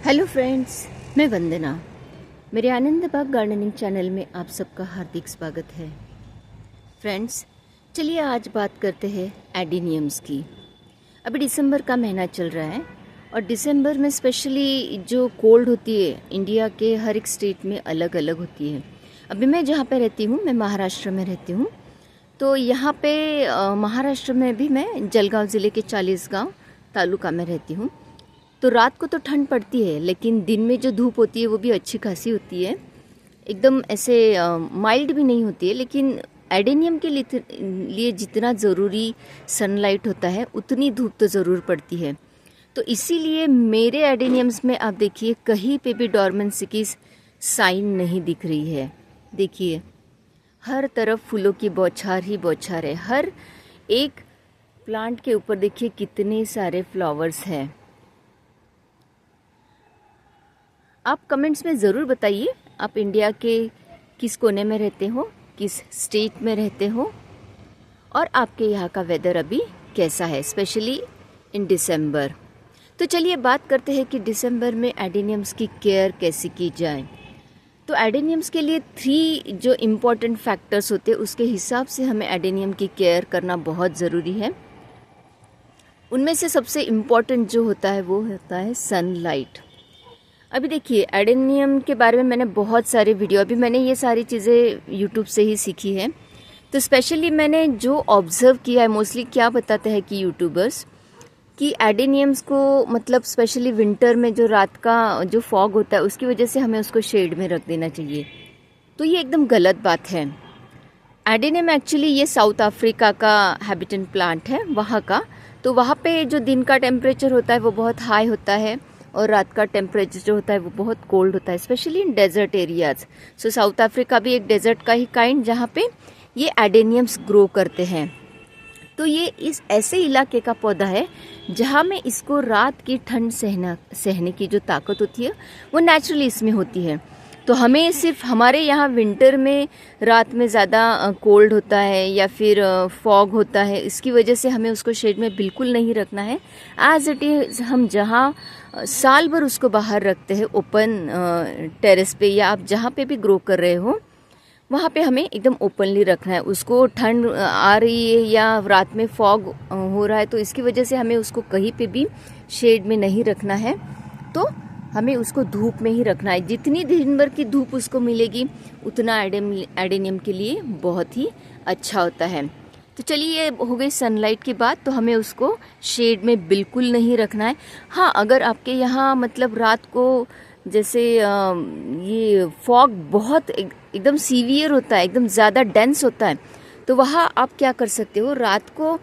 Hello friends, मैं वंदना। मेरे आनंद बाग gardening channel में आप सबका हार्दिक स्वागत है। फ्रेंड्स, चलिए आज बात करते हैं एडेनियम्स की। अभी दिसंबर का महीना चल रहा है और दिसंबर में स्पेशली जो कोल्ड होती है इंडिया के हर एक स्टेट में अलग अलग होती है। अभी मैं जहाँ पे रहती हूँ, मैं महाराष्ट्र में रहती हूँ। तो यहाँ पे महाराष्ट्र में भी मैं जलगांव ज़िले के चालीसगांव तालुका में रहती हूँ। तो रात को तो ठंड पड़ती है, लेकिन दिन में जो धूप होती है वो भी अच्छी खासी होती है। एकदम ऐसे माइल्ड भी नहीं होती है, लेकिन एडेनियम के लिए जितना ज़रूरी सनलाइट होता है उतनी धूप तो ज़रूर पड़ती है। तो इसीलिए मेरे एडेनियम्स में आप देखिए कहीं पे भी डॉर्मेंसी की साइन नहीं दिख रही है। देखिए हर तरफ फूलों की बौछार ही बौछार है। हर एक प्लांट के ऊपर देखिए कितने सारे फ्लावर्स हैं। आप कमेंट्स में ज़रूर बताइए आप इंडिया के किस कोने में रहते हो, किस स्टेट में रहते हो और आपके यहाँ का वेदर अभी कैसा है, स्पेशली इन दिसंबर। तो चलिए बात करते हैं कि दिसंबर में एडेनियम्स की केयर कैसे की जाए। तो एडेनियम्स के लिए 3 जो इम्पोर्टेंट फैक्टर्स होते हैं उसके हिसाब से हमें एडेनियम की केयर करना बहुत ज़रूरी है। उनमें से सबसे इम्पोर्टेंट जो होता है वो होता है सनलाइट। अभी देखिए एडेनियम के बारे में मैंने बहुत सारे वीडियो, अभी मैंने ये सारी चीज़ें यूट्यूब से ही सीखी है। तो स्पेशली मैंने जो ऑब्ज़र्व किया है, मोस्टली क्या बताते हैं कि यूट्यूबर्स कि एडेनियम्स को मतलब स्पेशली विंटर में जो रात का जो फॉग होता है उसकी वजह से हमें उसको शेड में रख देना चाहिए। तो ये एकदम गलत बात है। एडेनियम एक्चुअली ये साउथ अफ्रीका का हैबिटेंट प्लांट है, वहाँ का। तो वहाँ पे जो दिन का टेम्परेचर होता है वो बहुत हाई होता है और रात का टेम्परेचर जो होता है वो बहुत कोल्ड होता है, especially in desert areas. So South Africa भी एक डेजर्ट का ही काइंड जहाँ पे ये एडेनियम्स ग्रो करते हैं। तो ये इस ऐसे इलाके का पौधा है जहाँ में इसको रात की ठंड सहने की जो ताकत होती है वो नेचुरली इसमें होती है। तो हमें सिर्फ हमारे यहाँ विंटर में रात में ज़्यादा कोल्ड होता है या फिर फॉग होता है, इसकी वजह से हमें उसको शेड में बिल्कुल नहीं रखना है। एज इट इज़ हम जहाँ साल भर उसको बाहर रखते हैं ओपन टेरेस पे या आप जहाँ पे भी ग्रो कर रहे हो वहाँ पे हमें एकदम ओपनली रखना है। उसको ठंड आ रही है या रात में फॉग हो रहा है तो इसकी वजह से हमें उसको कहीं पे भी शेड में नहीं रखना है। तो हमें उसको धूप में ही रखना है। जितनी दिन भर की धूप उसको मिलेगी उतना एडेनियम के लिए बहुत ही अच्छा होता है। तो चलिए ये हो गई सनलाइट की बात। तो हमें उसको शेड में बिल्कुल नहीं रखना है। हाँ, अगर आपके यहाँ मतलब रात को जैसे ये फॉग बहुत एकदम सीवियर होता है, एकदम ज़्यादा डेंस होता है, तो वहाँ आप क्या कर सकते हो, रात को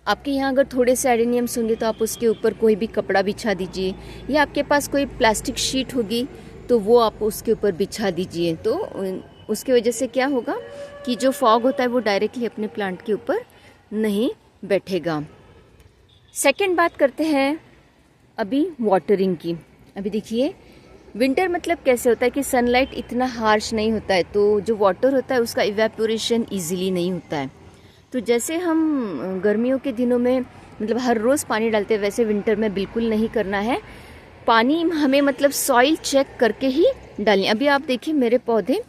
आपके यहाँ अगर थोड़े से एडेनियम्स होंगे तो आप उसके ऊपर कोई भी कपड़ा बिछा दीजिए या आपके पास कोई प्लास्टिक शीट होगी तो वो आप उसके ऊपर बिछा दीजिए। तो उसकी वजह से क्या होगा कि जो फॉग होता है वो डायरेक्टली अपने प्लांट के ऊपर नहीं बैठेगा। सेकंड बात करते हैं अभी वाटरिंग की। अभी देखिए विंटर मतलब कैसे होता है कि सनलाइट इतना हार्श नहीं होता है, तो जो वाटर होता है उसका इवेपोरेशन इजीली नहीं होता है। तो जैसे हम गर्मियों के दिनों में मतलब हर रोज़ पानी डालते हैं, वैसे विंटर में बिल्कुल नहीं करना है। पानी हमें मतलब सॉइल चेक करके ही डालनी। अभी आप देखिए मेरे पौधे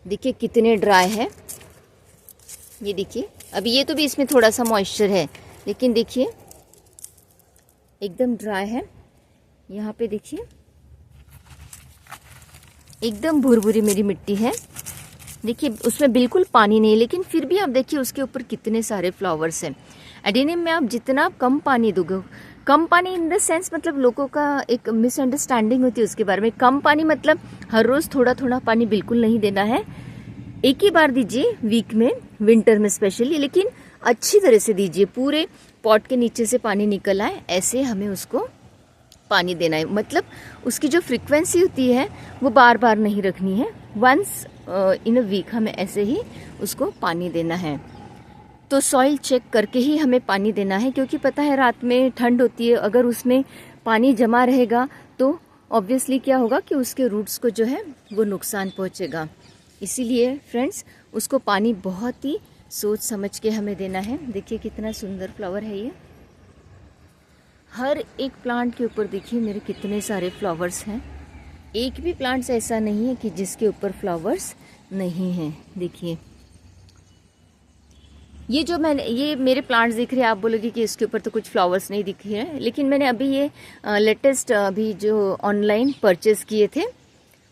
देखिए कितने ड्राई है। ये देखिए अभी ये तो भी इसमें थोड़ा सा मॉइस्चर है, लेकिन देखिए एकदम ड्राई है। यहाँ पे देखिए एकदम भुरभुरी मेरी मिट्टी है। देखिए उसमें बिल्कुल पानी नहीं, लेकिन फिर भी आप देखिए उसके ऊपर कितने सारे फ्लावर्स हैं। एडेनियम में आप जितना कम पानी दोगे, कम पानी इन द सेंस मतलब लोगों का एक मिसअंडरस्टैंडिंग होती है उसके बारे में। कम पानी मतलब हर रोज़ थोड़ा थोड़ा पानी बिल्कुल नहीं देना है, एक ही बार दीजिए वीक में, विंटर में स्पेशली, लेकिन अच्छी तरह से दीजिए, पूरे पॉट के नीचे से पानी निकल आए ऐसे हमें उसको पानी देना है। मतलब उसकी जो फ्रीक्वेंसी होती है वो बार बार नहीं रखनी है, वंस इन अ वीक हमें ऐसे ही उसको पानी देना है। तो सॉइल चेक करके ही हमें पानी देना है, क्योंकि पता है रात में ठंड होती है, अगर उसमें पानी जमा रहेगा तो ऑब्वियसली क्या होगा कि उसके रूट्स को जो है वो नुकसान पहुंचेगा। इसीलिए फ्रेंड्स उसको पानी बहुत ही सोच समझ के हमें देना है। देखिए कितना सुंदर फ्लावर है ये। हर एक प्लांट के ऊपर देखिए मेरे कितने सारे फ्लावर्स हैं। एक भी प्लांट्स ऐसा नहीं है कि जिसके ऊपर फ्लावर्स नहीं हैं। देखिए ये जो ये मेरे प्लांट्स दिख रहे हैं, आप बोलोगे कि इसके ऊपर तो कुछ फ्लावर्स नहीं दिख रहे हैं, लेकिन मैंने अभी ये लेटेस्ट अभी जो ऑनलाइन परचेस किए थे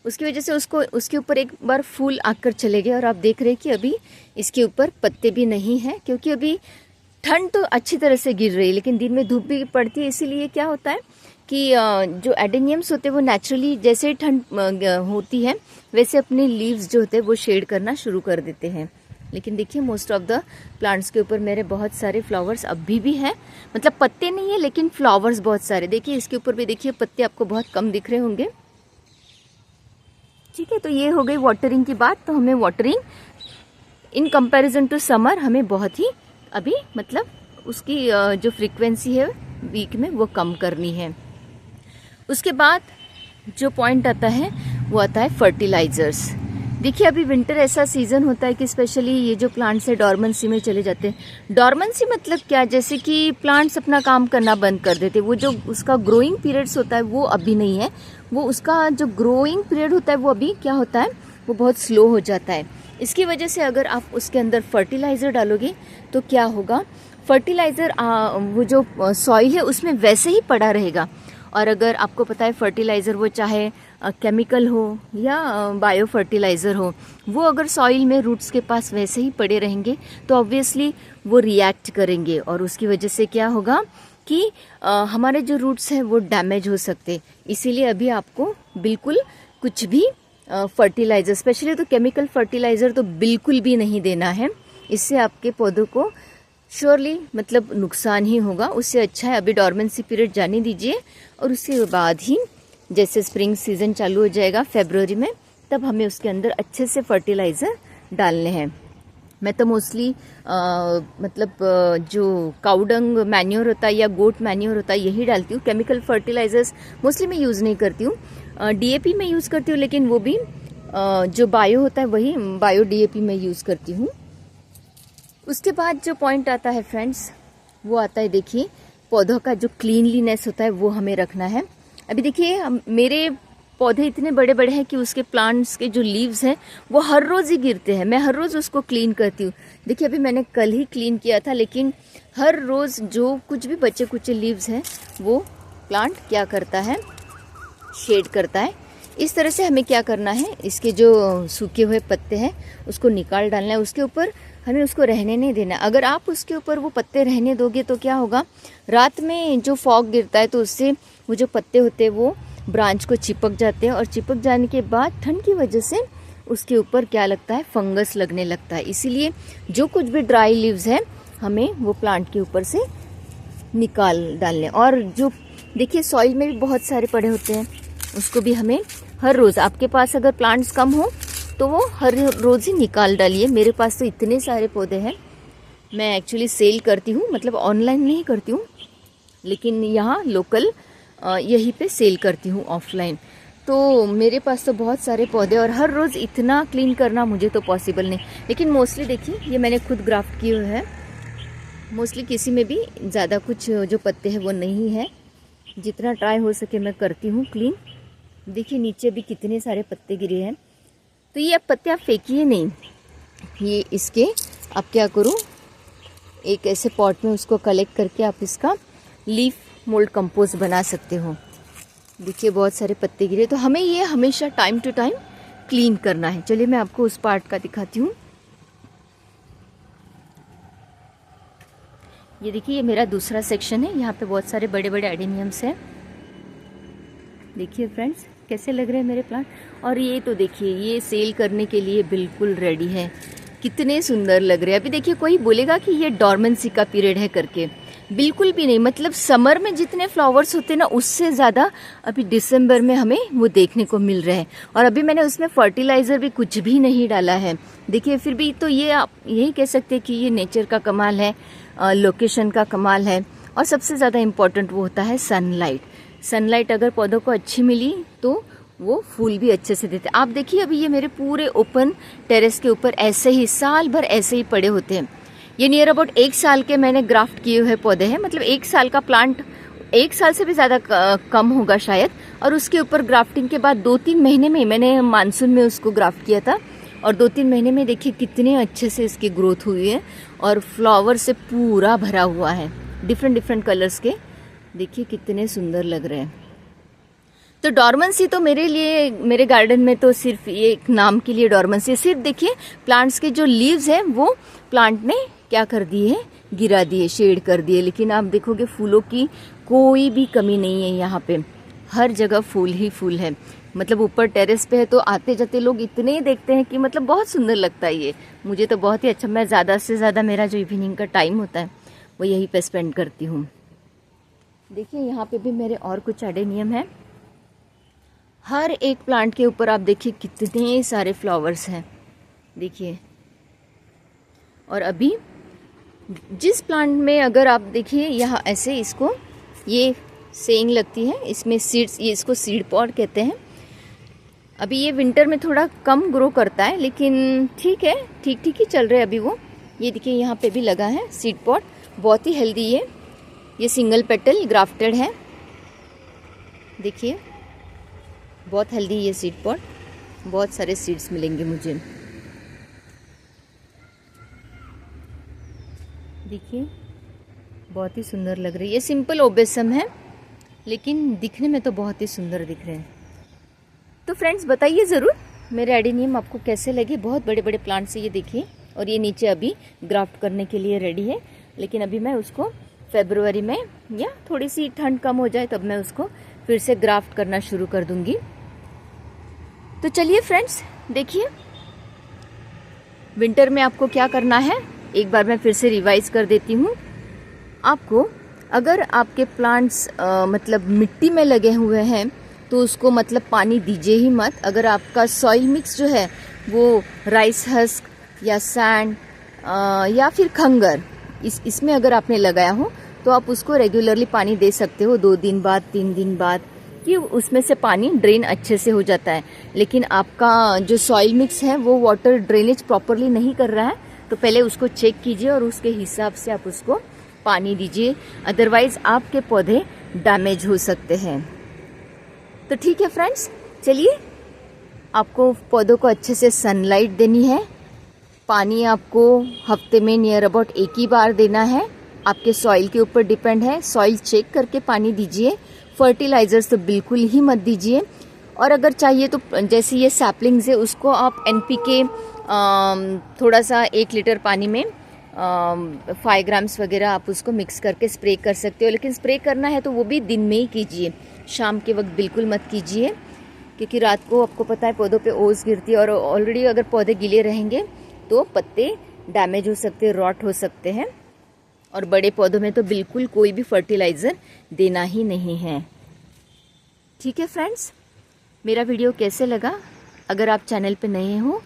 उसकी वजह से उसके ऊपर एक बार फूल आकर चले गए। और आप देख रहे हैं कि अभी इसके ऊपर पत्ते भी नहीं हैं, क्योंकि अभी ठंड तो अच्छी तरह से गिर रही है लेकिन दिन में धूप भी पड़ती है। इसीलिए क्या होता है कि जो एडेनियम्स होते हैं वो नेचुरली जैसे ही ठंड होती है वैसे अपने लीव्स जो होते हैं वो शेड करना शुरू कर देते हैं। लेकिन देखिए मोस्ट ऑफ द प्लांट्स के ऊपर मेरे बहुत सारे फ्लावर्स अभी भी हैं, मतलब पत्ते नहीं है लेकिन फ्लावर्स बहुत सारे। देखिए इसके ऊपर भी देखिए पत्ते आपको बहुत कम दिख रहे होंगे। ठीक है, तो ये हो गई वाटरिंग की बात। तो हमें watering in comparison to summer हमें बहुत ही अभी मतलब उसकी जो फ्रीक्वेंसी है वीक में वो कम करनी है। उसके बाद जो पॉइंट आता है वो आता है फर्टिलाइजर्स। देखिए अभी विंटर ऐसा सीजन होता है कि स्पेशली ये जो प्लांट्स है डॉर्मेंसी में चले जाते हैं। डॉर्मेंसी मतलब क्या, जैसे कि प्लांट्स अपना काम करना बंद कर देते हैं। वो जो उसका ग्रोइंग पीरियड्स होता है वो अभी नहीं है, वो उसका जो ग्रोइंग पीरियड होता है वो अभी क्या होता है वो बहुत स्लो हो जाता है। इसकी वजह से अगर आप उसके अंदर फर्टिलाइजर डालोगे तो क्या होगा, फर्टिलाइजर वो जो सॉइल है उसमें वैसे ही पड़ा रहेगा। और अगर आपको पता है फर्टिलाइज़र वो चाहे केमिकल हो या बायो फर्टिलाइज़र हो, वो अगर सॉइल में रूट्स के पास वैसे ही पड़े रहेंगे तो ऑब्वियसली वो रिएक्ट करेंगे और उसकी वजह से क्या होगा कि हमारे जो रूट्स हैं वो डैमेज हो सकते। इसीलिए अभी आपको बिल्कुल कुछ भी फर्टिलाइज़र, स्पेशली तो केमिकल फर्टिलाइज़र तो बिल्कुल भी नहीं देना है। इससे आपके पौधों को श्योरली मतलब नुकसान ही होगा। उससे अच्छा है अभी डॉर्मेंसी पीरियड जाने दीजिए और उसके बाद ही जैसे स्प्रिंग सीजन चालू हो जाएगा फरवरी में, तब हमें उसके अंदर अच्छे से फर्टिलाइज़र डालने हैं। मैं तो मोस्टली जो काउडंग मैन्योर होता है या गोट मैन्योर होता है यही डालती हूँ। केमिकल फर्टिलाइजर्स मोस्टली मैं यूज़ नहीं करती हूँ। डीएपी में यूज़ करती हूँ, लेकिन वो भी जो बायो होता है वही बायो डीएपी में यूज़ करती हूँ। उसके बाद जो पॉइंट आता है फ्रेंड्स वो आता है, देखिए पौधों का जो क्लीनलीनेस होता है वो हमें रखना है। अभी देखिए मेरे पौधे इतने बड़े बड़े हैं कि उसके प्लांट्स के जो लीव्स हैं वो हर रोज़ ही गिरते हैं। मैं हर रोज़ उसको क्लीन करती हूँ। देखिए अभी मैंने कल ही क्लीन किया था, लेकिन हर रोज़ जो कुछ भी बचे कुचे लीव्स हैं वो प्लांट क्या करता है, शेड करता है। इस तरह से हमें क्या करना है, इसके जो सूखे हुए पत्ते हैं उसको निकाल डालना है। उसके ऊपर हमें उसको रहने नहीं देना। अगर आप उसके ऊपर वो पत्ते रहने दोगे तो क्या होगा, रात में जो फॉग गिरता है तो उससे वो जो पत्ते होते हैं वो ब्रांच को चिपक जाते हैं और चिपक जाने के बाद ठंड की वजह से उसके ऊपर क्या लगता है, फंगस लगने लगता है। इसीलिए जो कुछ भी ड्राई लीव्स है हमें वो प्लांट के ऊपर से निकाल डालने। और जो देखिए सॉइल में भी बहुत सारे पड़े होते हैं उसको भी हमें हर रोज़, आपके पास अगर प्लांट्स कम हो तो वो हर रोज़ ही निकाल डालिए। मेरे पास तो इतने सारे पौधे हैं। मैं एक्चुअली सेल करती हूँ, मतलब ऑनलाइन नहीं करती हूँ, लेकिन यहाँ लोकल यहीं पे सेल करती हूँ ऑफलाइन। तो मेरे पास तो बहुत सारे पौधे और हर रोज़ इतना क्लीन करना मुझे तो पॉसिबल नहीं। लेकिन मोस्टली देखिए ये मैंने खुद ग्राफ्ट किए हुए हैं। मोस्टली किसी में भी ज़्यादा कुछ जो पत्ते हैं वो नहीं है। जितना ट्राई हो सके मैं करती हूँ क्लीन। देखिए नीचे भी कितने सारे पत्ते गिरे हैं। तो ये अब पत्ते आप फेंकिए नहीं, ये इसके आप क्या करो, एक ऐसे पॉट में उसको कलेक्ट करके आप इसका लीफ मोल्ड कंपोस्ट बना सकते हो। देखिए बहुत सारे पत्ते गिरे, तो हमें ये हमेशा टाइम टू टाइम क्लीन करना है। चलिए मैं आपको उस पार्ट का दिखाती हूँ। ये देखिए ये मेरा दूसरा सेक्शन है। यहाँ पे बहुत सारे बड़े बड़े एडेनियम्स हैं। देखिए फ्रेंड्स कैसे लग रहे हैं मेरे प्लांट। और ये तो देखिए ये सेल करने के लिए बिल्कुल रेडी है। कितने सुंदर लग रहे हैं। अभी देखिए कोई बोलेगा कि ये डॉर्मेंसी का पीरियड है करके, बिल्कुल भी नहीं। मतलब समर में जितने फ्लावर्स होते हैं ना उससे ज़्यादा अभी दिसंबर में हमें वो देखने को मिल रहे हैं। और अभी मैंने उसमें फर्टिलाइज़र भी कुछ भी नहीं डाला है। देखिए फिर भी तो ये आप यही कह सकते हैं कि ये नेचर का कमाल है, लोकेशन का कमाल है। और सबसे ज़्यादा इम्पॉर्टेंट वो होता है सनलाइट। सनलाइट अगर पौधों को अच्छी मिली तो वो फूल भी अच्छे से देते। आप देखिए अभी ये मेरे पूरे ओपन टेरेस के ऊपर ऐसे ही साल भर ऐसे ही पड़े होते हैं। ये नियर अबाउट 1 साल के मैंने ग्राफ्ट किए हुए पौधे हैं। मतलब 1 साल का प्लांट 1 साल से भी ज़्यादा कम होगा शायद। और उसके ऊपर ग्राफ्टिंग के बाद 2-3 महीने में, मैंने मानसून में उसको ग्राफ्ट किया था, और 2-3 महीने में देखिए कितने अच्छे से इसकी ग्रोथ हुई है और फ्लावर से पूरा भरा हुआ है, डिफरेंट डिफरेंट कलर्स के। देखिए कितने सुंदर लग रहे हैं। तो डॉर्मेंसी तो मेरे लिए, मेरे गार्डन में तो सिर्फ ये एक नाम के लिए डॉर्मेंसी, सिर्फ देखिए प्लांट्स के जो लीव्स हैं वो प्लांट ने क्या कर दिए है, गिरा दिए, शेड कर दिए। लेकिन आप देखोगे फूलों की कोई भी कमी नहीं है यहाँ पे, हर जगह फूल ही फूल है। मतलब ऊपर टेरेस पे है तो आते जाते लोग इतने देखते हैं कि मतलब बहुत सुंदर लगता है ये। मुझे तो बहुत ही अच्छा, मैं ज़्यादा से ज़्यादा मेरा जो इवनिंग का टाइम होता है वो यहीं पे स्पेंड करती हूँ। देखिए यहाँ पे भी मेरे और कुछ एडेनियम है। हर एक प्लांट के ऊपर आप देखिए कितने सारे फ्लावर्स हैं, देखिए। और अभी जिस प्लांट में अगर आप देखिए यहाँ ऐसे इसको ये सेइंग लगती है, इसमें सीड्स, ये इसको सीड पॉट कहते हैं। अभी ये विंटर में थोड़ा कम ग्रो करता है, लेकिन ठीक है, ठीक ठीक ही चल रहे हैं अभी वो। ये देखिए यहाँ पे भी लगा है सीड पॉट, बहुत ही हेल्दी है। ये सिंगल पेटल ग्राफ्टेड है, देखिए बहुत हेल्दी ये सीड पॉट, बहुत सारे सीड्स मिलेंगे मुझे। देखिए बहुत ही सुंदर लग रही है। ये सिंपल ओबेसम है, लेकिन दिखने में तो बहुत ही सुंदर दिख रहे हैं। तो फ्रेंड्स बताइए ज़रूर मेरे एडेनियम आपको कैसे लगे। बहुत बड़े बड़े प्लांट्स है ये, देखिए। और ये नीचे अभी ग्राफ्ट करने के लिए रेडी है, लेकिन अभी मैं उसको फरवरी में, या थोड़ी सी ठंड कम हो जाए तब मैं उसको फिर से ग्राफ्ट करना शुरू कर दूंगी। तो चलिए फ्रेंड्स देखिए विंटर में आपको क्या करना है, एक बार मैं फिर से रिवाइज कर देती हूँ आपको। अगर आपके प्लांट्स मतलब मिट्टी में लगे हुए हैं तो उसको मतलब पानी दीजिए ही मत। अगर आपका सॉइल मिक्स जो है वो राइस हस्क या सैंड या फिर खंगर, इसमें अगर आपने लगाया हो तो आप उसको रेगुलरली पानी दे सकते हो, 2 दिन बाद, 3 दिन बाद, कि उसमें से पानी ड्रेन अच्छे से हो जाता है। लेकिन आपका जो सॉइल मिक्स है वो वाटर ड्रेनेज प्रॉपरली नहीं कर रहा है, तो पहले उसको चेक कीजिए और उसके हिसाब से आप उसको पानी दीजिए, अदरवाइज आपके पौधे डैमेज हो सकते हैं। तो ठीक है फ्रेंड्स, चलिए आपको पौधों को अच्छे से सनलाइट देनी है। पानी आपको हफ्ते में नियर अबाउट 1 ही बार देना है, आपके सॉइल के ऊपर डिपेंड है। सॉइल चेक करके पानी दीजिए, फर्टिलाइजर्स तो बिल्कुल ही मत दीजिए। और अगर चाहिए तो जैसे ये सैपलिंग्स है उसको आप NPK थोड़ा सा 1 लीटर पानी में 5 ग्राम्स वगैरह आप उसको मिक्स करके स्प्रे कर सकते हो। लेकिन स्प्रे करना है तो वो भी दिन में ही कीजिए, शाम के वक्त बिल्कुल मत कीजिए, क्योंकि रात को आपको पता है पौधों पे ओस गिरती है और ऑलरेडी अगर पौधे गीले रहेंगे तो पत्ते डैमेज हो सकते हैं, रॉट हो सकते हैं। और बड़े पौधों में तो बिल्कुल कोई भी फर्टिलाइज़र देना ही नहीं है। ठीक है फ्रेंड्स, मेरा वीडियो कैसे लगा? अगर आप चैनल पे नए हो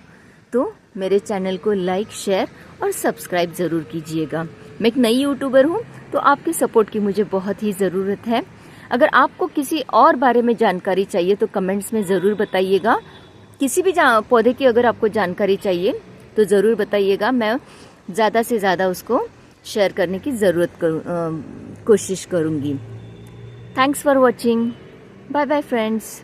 तो मेरे चैनल को लाइक, शेयर और सब्सक्राइब ज़रूर कीजिएगा। मैं एक नई यूट्यूबर हूँ तो आपके सपोर्ट की मुझे बहुत ही ज़रूरत है। अगर आपको किसी और बारे में जानकारी चाहिए तो कमेंट्स में ज़रूर बताइएगा। किसी भी पौधे की अगर आपको जानकारी चाहिए तो ज़रूर बताइएगा, मैं ज़्यादा से ज़्यादा उसको शेयर करने की कोशिश करूँगी। Thanks for watching, bye bye friends.